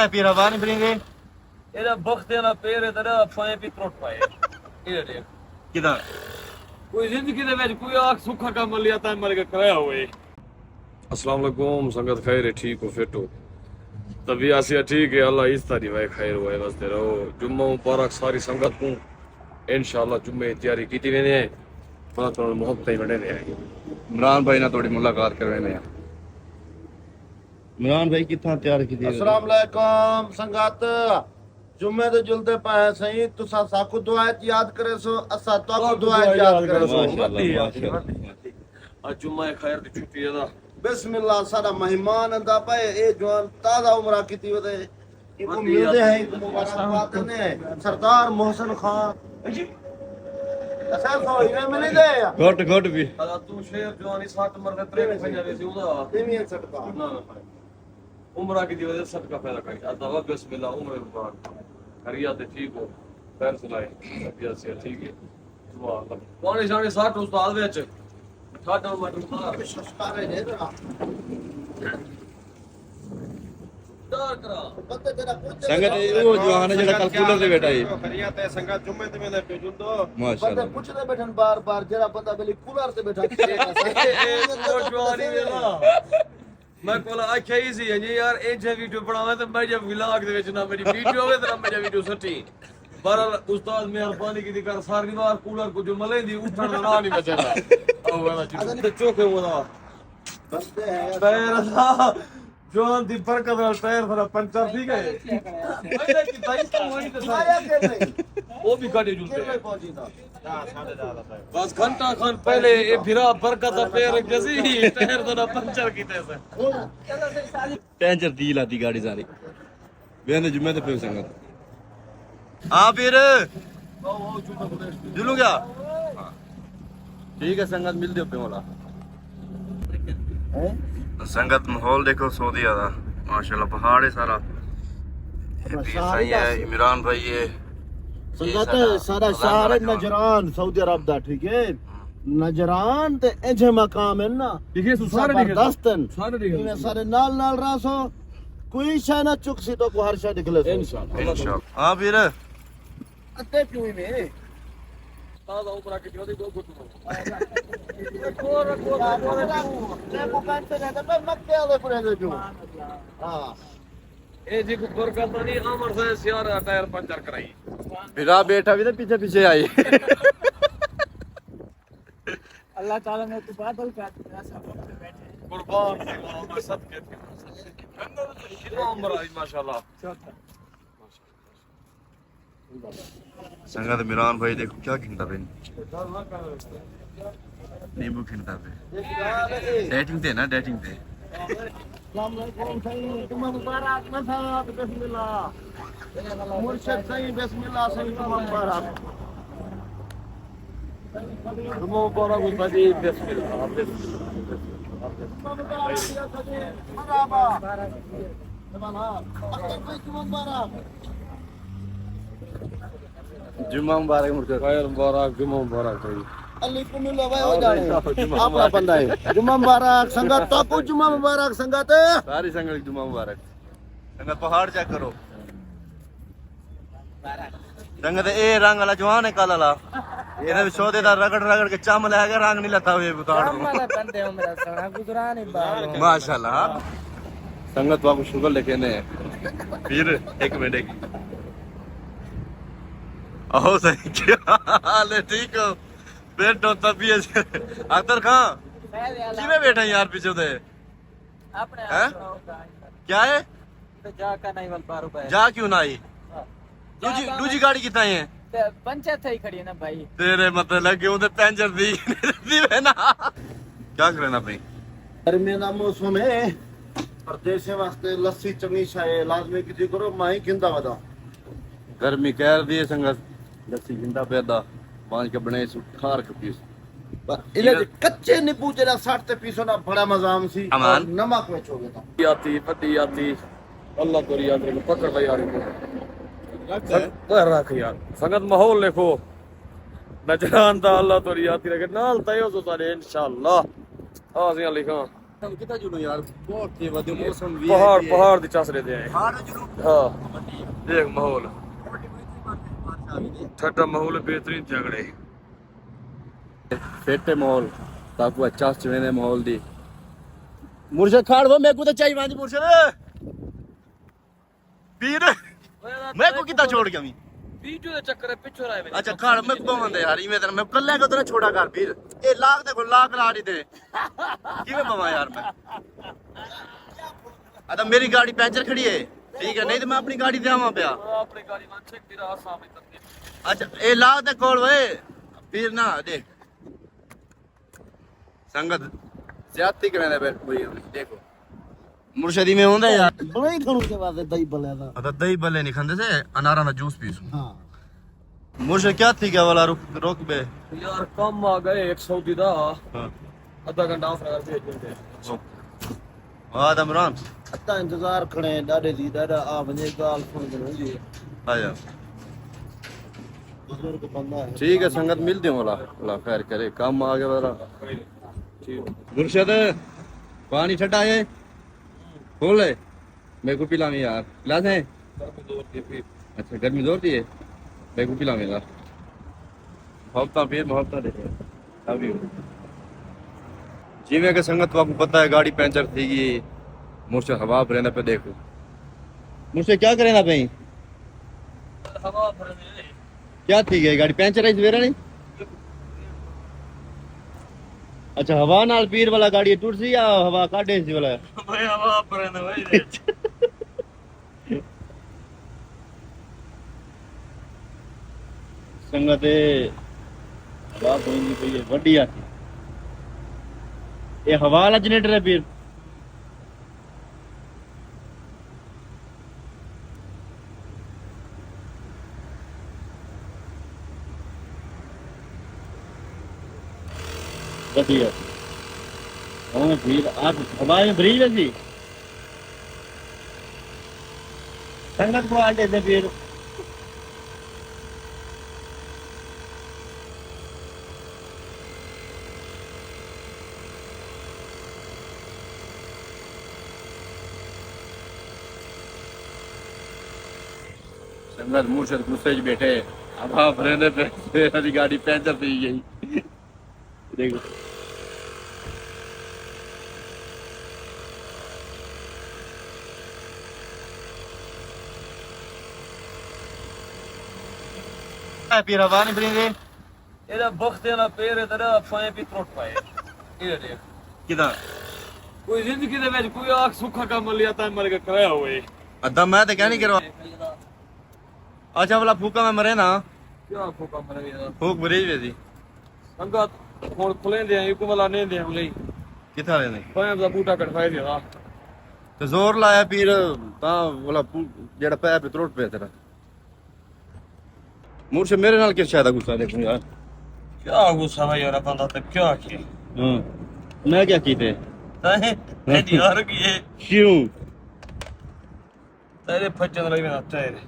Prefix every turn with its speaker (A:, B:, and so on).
A: है पीरा बानी फिरेंगे
B: एदा बख्ते ना पैर तेरा पाए भी त्रुट पाए ये देख
A: किधर
B: कोई जिंदगी दे विच कोई आख सुखा काम लिया ता मर के कराया हुए। अस्सलाम वालेकुम संगत खैर है ठीक हो फिट हो तभी आसिया ठीक है अल्लाह इस तारी भाई खैर हुए वस्ते रहो जुम्मा मुबारक सारी संगत को इंशाल्लाह जुम्मे की तैयारी की वेने है बड़ा थोड़ा मोहब्बत ही बने हैं।
A: इमरान भाई ना थोड़ी मुलाकात करवाने हैं। इमरान भाई कितना तैयार की
C: अस्सलाम वालेकुम संगत जुम्मे तो जुलते पाए सही तुसा साकू दुआ याद करे सो असा तो दुआ याद करे सो
B: आज जुम्मा खैर दी छुट्टी है दा
C: बिस्मिल्लाह सारा मेहमान अंदा पाए ए जवान ताजा उम्र कीती वदे इको मिलदे हैं इको मुबारकबाद ने सरदार मोहसिन खान असा सो इने मिले दे
A: घट भी
B: अदा तू शेर जवानी 60 मर दे 3 पंजाबी सी उदा
C: तेमियन सटका
B: ना उम्र की दी वजह सदका पैदा करी अदा बिस्मिल्लाह उम्र मुबारक करिया ते ठीक हो पैर सुनाए तबियत से ठीक है सुभान अल्लाह पानी शानी 60 उस्ताद विच ठाडा मटर
C: संस्कार है जरा
B: दार करा
C: पत्ते तेरा कुछ
A: संगत वो जवान है जेड़ा कल कूलर से बैठा है
C: करिया ते संगत जुम्मे ते में पे जुंदो
A: माशाल्लाह
C: बंदे पूछदे बैठन बार जरा बंदा बेली कूलर से बैठा
B: वो जवानी वेला मैं कोला आख्या ही सी जी यार ए जे वीडियो बनावे ते मैं जब व्लॉग दे विच ना मेरी वीडियो होवे ते ना मेरी वीडियो सटी बहरहाल उस्ताद मेहरबानी की कर सारी बार कूलर को जो मलेंदी उठण दा ना नहीं बचेगा ओ वाला चीज चोखे वाला
C: बंदे हैं
B: पैर दा जोन दी बरकत नाल पैर थोड़ा पंचर थी गए मैंने की भाई तो वही तो
C: आया के नहीं
B: वो भी गाड़ी जुलते
C: कितने पहुंची था
B: बस घंटा खन पहले ए फिरा बरकत दा पैर गसी पैर दा पंचर कीते से
A: टेंशन दी लाती गाड़ी सारी बेने जुम्मे ते पे संगत हां फिर जुलू गया ठीक है संगत मिल दे पे वाला संगत माहौल देखो सऊदीया दा माशाल्लाह पहाड़ है सारा ये भी सही है इमरान भाई ये
C: संगत सारा शहर है नजरान सऊदी अरब दा ठीक है नजरान ते एजे मकाम है ना
B: दिखे सारे दिखे
C: दस्तन
B: सारे दिखे
C: इने सारे नाल रासो कोई शय ना चुकसी तो को हर शय दिखले
B: इंशाल्लाह
A: हां फिर
C: अते क्यों में
B: ताजा उमरा के जोदी दो गुट
C: को पैंते ने तो मक्के वाले पूरे दे जो हां
B: ए जी को बरकत नहीं अमर से सियार टायर पंचर कराई
A: फिरा बैठा भी ना पीछे पीछे आई
D: अल्लाह ताला ने तो बादल का सब पे बैठे
B: कुर्बान मैं सदके कितना उम्र है माशाल्लाह
A: संगत इमरान भाई देखो क्या खिंदा पे नींबू खिंदा पे डेटिंग थे ना डेटिंग थे
C: अस्सलाम वालेकुम सही तुम मुबारक मसा बिस्मिल्लाह मुर्शिद सही बिस्मिल्लाह सही तुम मुबारक
B: तुम मुबारक बदी बिस्मिल्लाह
A: जुम्मा मुबारक मुर्शिद
B: खैर मुबारक जुम्मा मुबारक भाई
C: अली को मिलो भाई हो जाने अपना बंदा है जुम्मा मुबारक संगत तो को जुम्मा मुबारक संगत
A: सारी संगत जुम्मा मुबारक संगत पहाड़ चेक करो संगत ए रंग वाला जवान है काला ला ਇਹਦੇ ਵਿੱਚੋਂ ਦੇ ਦਾ ਰਗੜ ਕੇ ਚੰਮ ਲੈ ਕੇ ਰੰਗ ਨਹੀਂ ਲੱਥਾ ਹੋਏ ਬਤਾੜ
D: हम वाला बंदे हो मेरा सना गुजरान ही बाल
A: माशाल्लाह संगत बाबू शुगर लेके ने फिर एक मिनट एक आओ सही क्या हाल है ठीक हो बैठो तबीयत अख्तर खान किਵੇਂ बैठा यार पीछे दे
D: अपने
A: हैं क्या है
D: तो जा का नहीं वाल पार रुपए
A: जा क्यों ना आई दूजी गाड़ी कितना है
D: पंचायत ही खड़ी है ना भाई
A: तेरे मतलब लगे उधर पेंजर दी है ना क्या करना भाई
C: गर्मी का मौसम है परदेश वास्ते लस्सी चंगी शाय लाजमी की करो माही किंदा वदा
A: गर्मी कह दी है संगत लस्सी जिंदा पैदा पांच के बने सुखार के पीस
C: इले कच्चे नींबू जरा 60 ते पीसो ना बड़ा मजाम सी
A: अमान।
C: नमक में छोगे तो
B: आती पति आती अल्लाह को याद रखो पकड़ भाई यार को
A: लगता है
B: पर रख यार संगत माहौल देखो नजरान दा अल्लाह तो याद रखे नाल तयो तो सारे इंशाल्लाह आजियां लिखा
A: ਤੁਹਾਨੂੰ ਕਿੱਥੇ ਜੁੜੋ ਯਾਰ ਬਹੁਤ ਤੇ ਵਧੇ ਮੌਸਮ ਵੀ
B: पहाड़ दी चस रहे हैं
A: ਪਹਾੜ ਜੁੜੋ
B: हाँ देख माहौल ठंडा माहौल बेहतरीन झगड़े
A: ਫੇਟੇ ਮਾਹੌਲ ਤਾਕੂ ਅੱਛਾ ਚਵੇਨੇ ਮਾਹੌਲ ਦੀ ਮੁਰਸ਼ਦ ਖਾੜ ਵਾ ਮੈਂ ਕੋ ਤਾਂ ਚਾਹੀ ਵਾਂਦੀ ਮੁਰਸ਼ਦ ਵੀਰ ਮੈਂ ਕੋ ਕਿੱਦਾਂ ਛੋੜ ਗਿਆ ਵੀ
B: वीडियो ਦੇ ਚੱਕਰ ਪਿੱਛੋਂ ਰਾਏ
A: अच्छा खाड़ में पवंदे यार इवें मैं कल्ले को तो छोड़ा कर फिर ए लाख देखो लाख ला दी दे किवें पवा यार मैं अच्छा मेरी गाड़ी पंचर खड़ी है ठीक है नहीं तो मैं अपनी गाड़ी दे आवा पिया
B: अपनी गाड़ी में चेक तेरा सामने करके
A: अच्छा ए लाख दे कोल वे फिर ना देख संगत ज्यादती करने पे कोई देखो मुर्शदी में होंदा यार
C: ਬੜੇ ਖਾਣੂ ਕੇ ਵਾਸਤੇ ਦਹੀਂ ਬਲਿਆ ਦਾ
A: अच्छा दही भले नहीं खांदे से अनारा दा जूस पीसू
C: ਹਾਂ
A: मुर्शद क्या थी क्या वाला रोक बे
B: यार कम आ गए 100 दा
A: हां
B: आधा घंटा ऑफ कर भेज देंगे
A: आदम राम
C: ਅੱਤਾ ਇੰਤਜ਼ਾਰ ਖੜੇ ਡਾਡੇ ਦੀ ਡਾਡਾ ਆ ਵਨੇ ਗਾਲ ਸੁਣ ਕੇ ਹੁੰਦੀ
A: आजा
C: ਬਜ਼ੁਰਗ ਬੰਦਾ ਹੈ
A: ठीक है संगत मिलते हो अल्लाह खैर करे काम आ गया वाला
B: ठीक
A: मुर्शद पानी ठंडा है खोल ले मेरे को पिला में यार पिला दे अच्छा गर्मी जोरती है मेरे को पिला में यार मोहब्बत फिर मोहब्बत दे अभी जिਵੇਂ कि संगत आपको पता है गाड़ी पंचर थी गई मुर्शद हवा भरने पे देखो मुर्शद क्या करेना पे
B: हवा भरने
A: क्या थी गई गाड़ी पंचर है सवेरा नहीं अच्छा हवा नाल पीर वाला गाड़ी टूट सी या हवा काटे सी वाला
B: भाई हवा भरने भाई
A: संगत हवा बोलनी पई है वड्डी आ ये हवा वाला जनरेटर है पीर वड्डी है हाँ पीर आप हवा में भरी वैसी संगत को आटे दे पीर संगत मुर्शद गुस्से च बैठे हवा भरने पे मेरी गाड़ी पंचर थी गई देखो पीर हवा नहीं भरी दे
B: ਇਹਦਾ ਬਖਤ ਨਾ ਪੇਰ ਤੇਰਾ ਪਾਏ ਵੀ ਟੁੱਟ ਪਾਏ ਇਹ ਦੇਖ
A: किधर
B: ਕੋਈ ਜ਼ਿੰਦਗੀ ਦੇ ਵਿੱਚ ਕੋਈ ਆਖ ਸੁੱਖਾ ਕੰਮ ਲਿਆ ਤਾਂ ਮਰ ਕੇ ਕਰਾਇਆ ਹੋਏ
A: अद्दा मैं तो क्या नहीं करवा अच्छा वाला फूका में मरे ना
B: ਕੀ ਆਖੋ ਕੰਮ ਰਹੇ ਇਹਦਾ
A: फूक भरी वे
B: ਸੰਗਤ ਹੁਣ ਖੁੱਲੇਂਦੇ ਆ ਇੱਕ ਵਾਲਾ ਨਹੀਂ ਦੇ ਲਈ
A: किथा लेने
B: ਪਾਏ ਦਾ ਬੂਟਾ ਕਟਵਾਏ ਦਿਆ
A: ਤੇ ਜ਼ੋਰ ਲਾਇਆ ਪੀਰ ਤਾਂ ਵਾਲਾ ਜਿਹੜਾ ਪੈ ਪੇ ਤਰੁੱਟ ਪਿਆ ਤੇਰਾ ਮੁਰਸ਼ਦ ਮੇਰੇ ਨਾਲ ਕਿਸ ਸ਼ਾਇਦ ਗੁੱਸਾ ਦੇਖੋ ਯਾਰ
B: ਕੀ ਗੁੱਸਾ ਵਾ ਯਾਰ ਬੰਦਾ ਤੇ ਕੀ ਆਖੀ
A: ਹਾਂ ਮੈਂ ਕੀ ਕੀਤੇ
B: ਤਾਂ ਇਹ ਯਾਰ ਕੀ ਹੈ
A: ਕਿਉਂ
B: ਤੇਰੇ ਫੱਜਣ ਲਈ ਨਾ ਤੇਰੇ